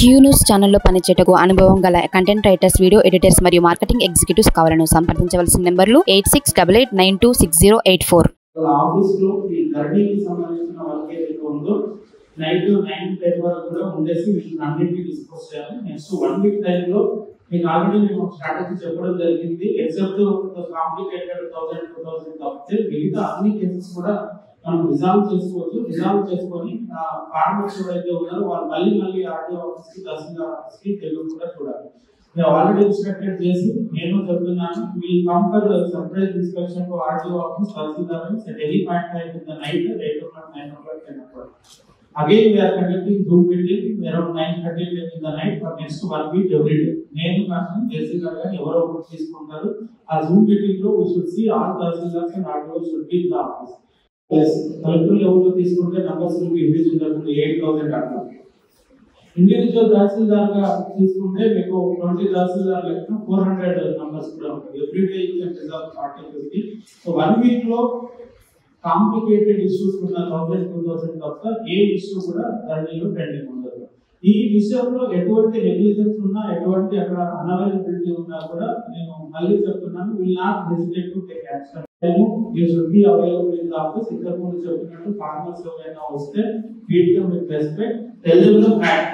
Q news ఛానల్లో పనిచేయటకు అనుభవం గల కంటెంట్ రైటర్స్, వీడియో ఎడిటర్స్ మరియు మార్కెటింగ్ ఎగ్జిక్యూటివ్స్ కావాలను సంప్రదించవలసిన నెంబర్లు 8688926084. ఆఫీస్లో ఈ గర్భిణీకి సంబంధించిన వర్క్ ఏదైతే ఉందో నైట్ 9 వరకు కూడా ఉండేసి వీటిని అన్నింటినీ డిస్కస్ చేయాలి. నెక్స్ట్ 1 వీక్ టైంలో మీకు ఆల్రెడీ మేము స్ట్రాటజీ చెప్పడం జరిగింది. ఎక్సెప్ట్ కాంప్లికేటెడ్ 1000-2000 తప్పితే మిగతా అన్ని కేసెస్ కూడా మనం రిజాల్వ్ చేసుకోవచ్చు. రిజాల్వ్ చేసుకొని ఫార్మర్స్ ఎవరైతే ఉన్నారో వాళ్ళు మళ్ళీ ఆర్డీఓ ఆఫీస్కి, తహసీల్దార్ ఆఫీస్కి తెలుగు కూడా చూడాలి. మేము ఆల్రెడీ ఇన్స్ట్రక్టెడ్ చేసి నేను చెప్తున్నాను, will come for surprise inspection to RDO office, tahsildar office at any point time in the night, 8 o'clock, 9 o'clock, 10 o'clock. Again, we are conducting Zoom meeting around 9:30 in the night for next 1 week every day. నేను కానీ జేసీ గారు కానీ ఎవరో ఒకటి తీసుకుంటారు. ఆ Zoom meeting లో we should see all tahsildars and RDOs should be in the office. Collector లెవెల్లో తీసుకుంటే numbers will be increased to 8,000 అట్లా. ఇండివిజువల్ తహసీల్దార్ గా తీసుకుంటే మీకు 20 తహసీల్దార్ లెక్కన 400 నంబర్స్ కూడా ఉంటాయి. Every day you can resolve 40-50. So 1 week లో కాంప్లికేటెడ్ ఇష్యూస్ ఉన్న 1000-2000 తప్ప ఏ ఇష్యూ కూడా ధరణిలో పెండింగ్ ఉండదు. ఈ విషయంలో ఎటువంటి నెగ్లిజెన్స్ ఉన్నా, ఎటువంటి అక్కడ అనవైలబిలిటీ ఉన్నా కూడా నేను మళ్ళీ చెప్తున్నాను, will not hesitate to take action. You should be available in the office. ఇంతకు ముందు చెప్పినట్టు ఫార్మర్స్ ఎవరైనా వస్తే treat them with respect, tell them the fact.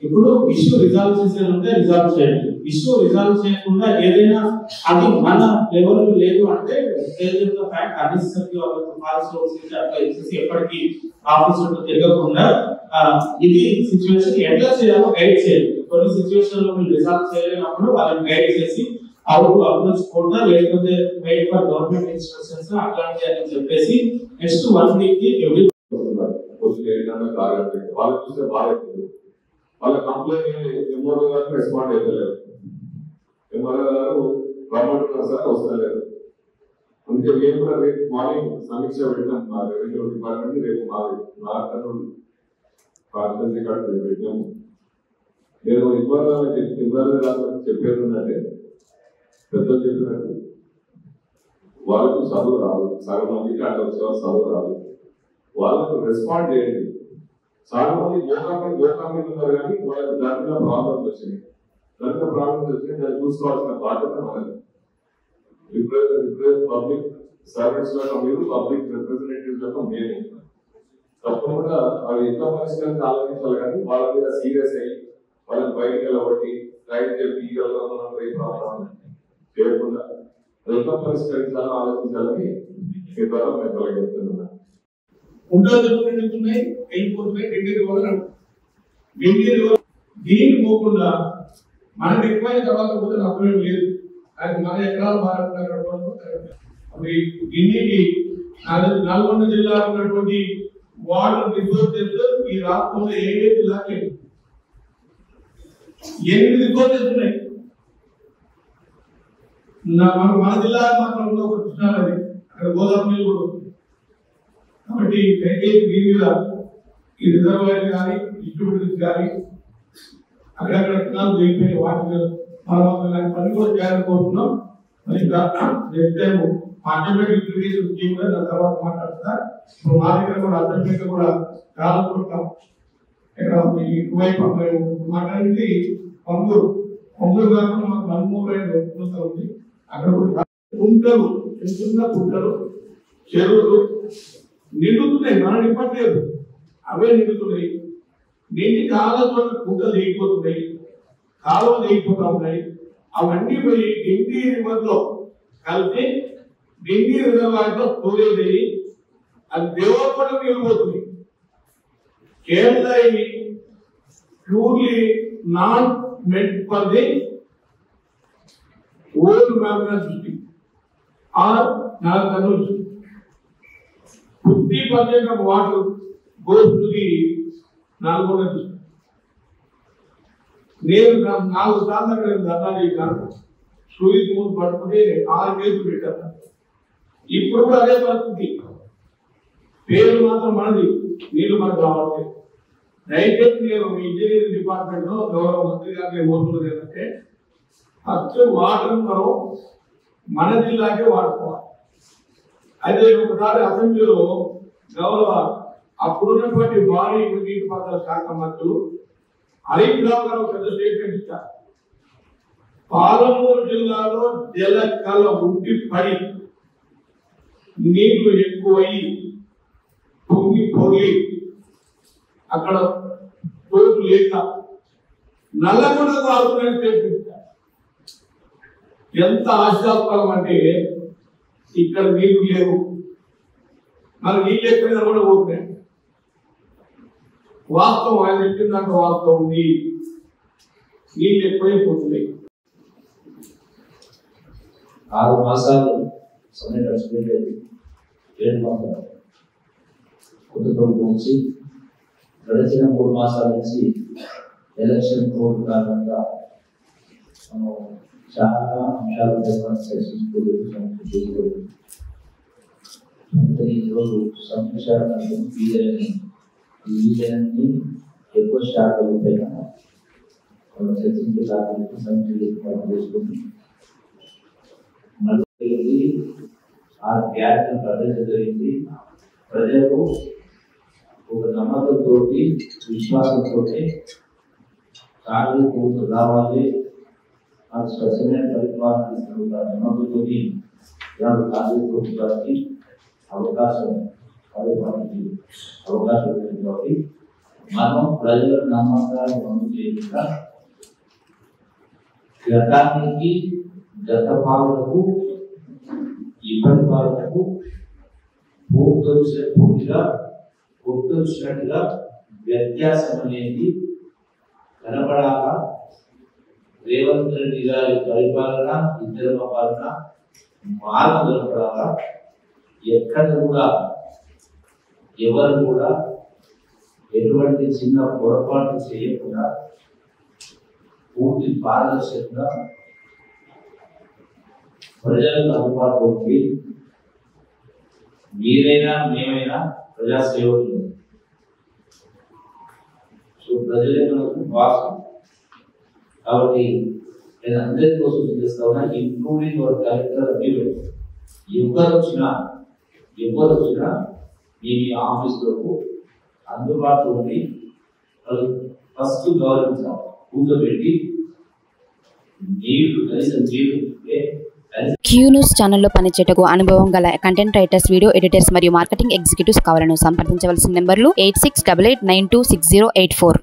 ఇప్పుడు ఇష్యూ రిజాల్వ్ చేసేది ఉంటే రిజాల్వ్ చేయండి. ఇష్యూ రిజాల్వ్ చేయకుండా ఏదైనా అది మన లెవెల్ లేదు అంటే tell them the fact. Unnecessary వాళ్ళకి ఫాల్స్ రోడ్స్ అట్లా ఇచ్చేసి ఎప్పటికీ ఆఫీస్ లో తిరగకుండా ఇది సిచ్యువేషన్ ఎట్లా చేయాలో గైడ్ చేయాలి. కొన్ని సిచ్యువేషన్ లో మీరు రిజాల్వ్ చేయలేనప్పుడు వాళ్ళని గైడ్ చేసి అవుట్ అప్రోచ్ కూడా, లేకపోతే వెయిట్ ఫర్ గవర్నమెంట్ ఇన్స్ట్రక్షన్స్ అట్లాంటి అని చెప్పేసి నెక్స్ట్ 1 వీక్ కి ఎవ్రీ వాళ్ళకి చూస్తే బాగా వాళ్ళ కంప్లైంట్ ఎంఆర్ఓ గారు రెస్పాండ్ అయ్యలేరు. ఎంఆర్ఓ గారు రమ్మంటున్నారు సార్ వస్తలేరు. అందుకే మేము కూడా రేపు మార్నింగ్ సమీక్ష పెట్టాం మా రెవెన్యూ డిపార్ట్మెంట్. రేపు నా కర్నూలు కాన్స్టిట్యూన్సీ కార్డు పెట్టాము. నేను ఎంఆర్ఓ చెప్పేది ఏంటంటే పెద్దలు చెప్పినట్టు వాళ్ళకు చదువు రాదు, సగం మందికి అట్లా వచ్చే చదువు రాదు. వాళ్ళకు రెస్పాండ్ చేయండి. చాలా మంది గోకా మీద ఉన్నారు కానీ వాళ్ళకి దాంట్లో ప్రాబ్లమ్స్ వచ్చినాయి. దాంట్లో దాన్ని చూసుకోవాల్సిన బాధ్యత మనది. పబ్లిక్ సర్వెంట్స్ లో మీరు, పబ్లిక్ రిప్రజెంటేటివ్స్ లో మేము తప్పకుండా అవి ఎట్లా పరిష్కరించి ఆలోచించాలి. కానీ వాళ్ళ మీద సీరియస్ అయ్యి వాళ్ళని బయటకు వెళ్ళబట్టి రైట్ చెప్పి చేయకుండా ఎట్లా పరిష్కరించాలో ఆలోచించాలని మీ ద్వారా మేము చెప్తున్నాను. ఉంటున్నాయి వెళ్ళిపోతున్నాయి. దీనికి పోకుండా మనకి ఎక్కువైన తర్వాత పోతే అర్థం లేదు. అది మన ఎకరాలు మాట్లాడుతున్నారు. గిన్నెకి నల్గొండ జిల్లా ఉన్నటువంటి వాటర్ రిసోర్సెస్ ఈ రాష్ట్రంలో ఏ జిల్లాకి 8 రిసోర్సెస్ ఉన్నాయి. మన జిల్లా మాత్రం ఉన్న ఒక కృష్ణానది, అక్కడ గోదావరి నీళ్ళు కూడా ఉంది. కాబట్టి దయచేసి దీని మీద ఈ రిజర్వాయర్ కానీ డిస్ట్రిబ్యూటర్స్ కానీ అక్కడక్కడ కెనాల్ అయిపోయిన వాటి పని కూడా చేయాలని కోరుతున్నాం. మరి next time automatic liquidation scheme కూడా దాని తర్వాత మాట్లాడుతున్నా. ఇప్పుడు మా దగ్గర కూడా ఆటోమేటిక్ కూడా చాలా చోట్ల ఇక్కడ ఇటువైపు మేము మాట్లాడింది పంగూరు కాకుండా మాకు 13 ఉంది. అక్కడ కూడా కుంటలు, చిన్న కుంటలు, చెరువులు నిండుతున్నాయి. మనం నింపట్లేదు, అవే నిండుతున్నాయి. నిండి చాలా చోట్ల కుంటలు లేకపోతున్నాయి, కాలువలు లేకపోతా ఉన్నాయి. అవన్నీ పోయి డిండి రివర్లో కలిసి డిండి రిజర్వాయర్లో స్టోరేజ్ అయ్యి అది దేవపడం వెళ్ళిపోతుంది. Kerala purely not met for the old Magnus district or Kurnool. 50% of water goes to the Nalgonda district. నేను 4 సార్లు అక్కడ ధర్నా చేశాను. సూయిస్ ముందు పట్టుకుంటే 6 కేసులు పెట్టాను. ఇప్పుడు కూడా అదే పరిస్థితి. పేరు మాత్రం మనది, నీళ్లు మనకు రావట్లేదు. దయచేసి నేను ఇంజనీరింగ్ డిపార్ట్మెంట్ లో గౌరవ మంత్రి గారికి కోరుతున్నది ఏంటంటే ఫస్ట్ వాటర్ మనం మన జిల్లాకే వాడుకోవాలి. అయితే ఒకసారి అసెంబ్లీలో గౌరవ అప్పుడున్నటువంటి భారీ నీటిపారుదల శాఖ మంత్రులు హరీష్ రావు గారు ఒక పెద్ద స్టేట్మెంట్ ఇచ్చారు. పాలమూరు జిల్లాలో జలకళ ఉండి పడి నీళ్లు ఎక్కువయి పొంగి పొర్లి అక్కడ తోడు లేక నల్లగొండ వాడుతున్న స్టేట్మెంట్. ఎంత ఆశాస్పదం అంటే ఇక్కడ నీళ్లు లేవు, మరి నీళ్ళు ఎక్కడ కూడా పోతున్నాయి. వాస్తవం ఆయన చెప్పిన దాంట్లో వాస్తవం ఉంది, నీళ్ళు ఎక్కువైపోతున్నాయి. 6 మాసాలు సమయం గడిచిపోయేది. 7 మాసాలు కుటుంబం నుంచి గడిచిన 3 మాసాల నుంచి ఎలక్షన్ కోడ్ కారణంగా మనం చాలా అంశాలపై చర్చించుకోలేదు. ఈరోజు సంక్షేమాన్ని వీళ్ళని ఎక్కువ శాతం పైన మనం చర్చించడానికి సంక్షేమం చేసుకుంది. మళ్ళీ ఆ గ్యాప్ ప్రదర్శన జరిగింది. ప్రజలకు ఒక నమ్మకంతో విశ్వాసంతో కాంగ్రెస్ ప్రభుత్వం రావాలి, ఆ స్వచ్ఛమైన పరిపాలన నమ్మకంతో కాంగ్రెస్ ప్రభుత్వానికి అవకాశం ఉంది కాబట్టి మనం ప్రజల నమ్మకాన్ని అమలు చేయకుండా గతానికి గత పాలనకు ఇప్పటి పాలనకు పూర్తిగా గుర్తొచ్చినట్టుగా వ్యత్యాసం అనేది కనబడాల. రేవంత్ రెడ్డి గారి పరిపాలన, ఇందిరమ్మ పాలన మార్పు కనపడాల. ఎక్కడ కూడా ఎవరు కూడా ఎటువంటి చిన్న పొరపాటు చేయకుండా పూర్తి పారదర్శకంగా ప్రజలకు అందుబాటులో ఉండి మీరైనా మేమైనా ప్రజాసేవకులు. సో ప్రజలే మనకు వాసం. కాబట్టి నేను అందరి కోసం చేస్తా ఉన్నా, ఇంక్లూడింగ్ యువర్ కలెక్టర్. మీరు ఎవరు వచ్చినా మీ ఆఫీసులకు అందుబాటులో ఉండి ఫస్ట్ గౌరవించాలి. కూర్చోబెట్టి నీళ్లు కనీసం నీళ్లు క్యూ న్యూస్ ఛానల్లో పనిచేయటకు అనుభవం గల కంటెంట్ రైటర్స్, వీడియో ఎడిటర్స్ మరియు మార్కెటింగ్ ఎగ్జిక్యూటివ్స్ కావాలను సంప్రదించవలసిన నెంబర్లు 8688926084.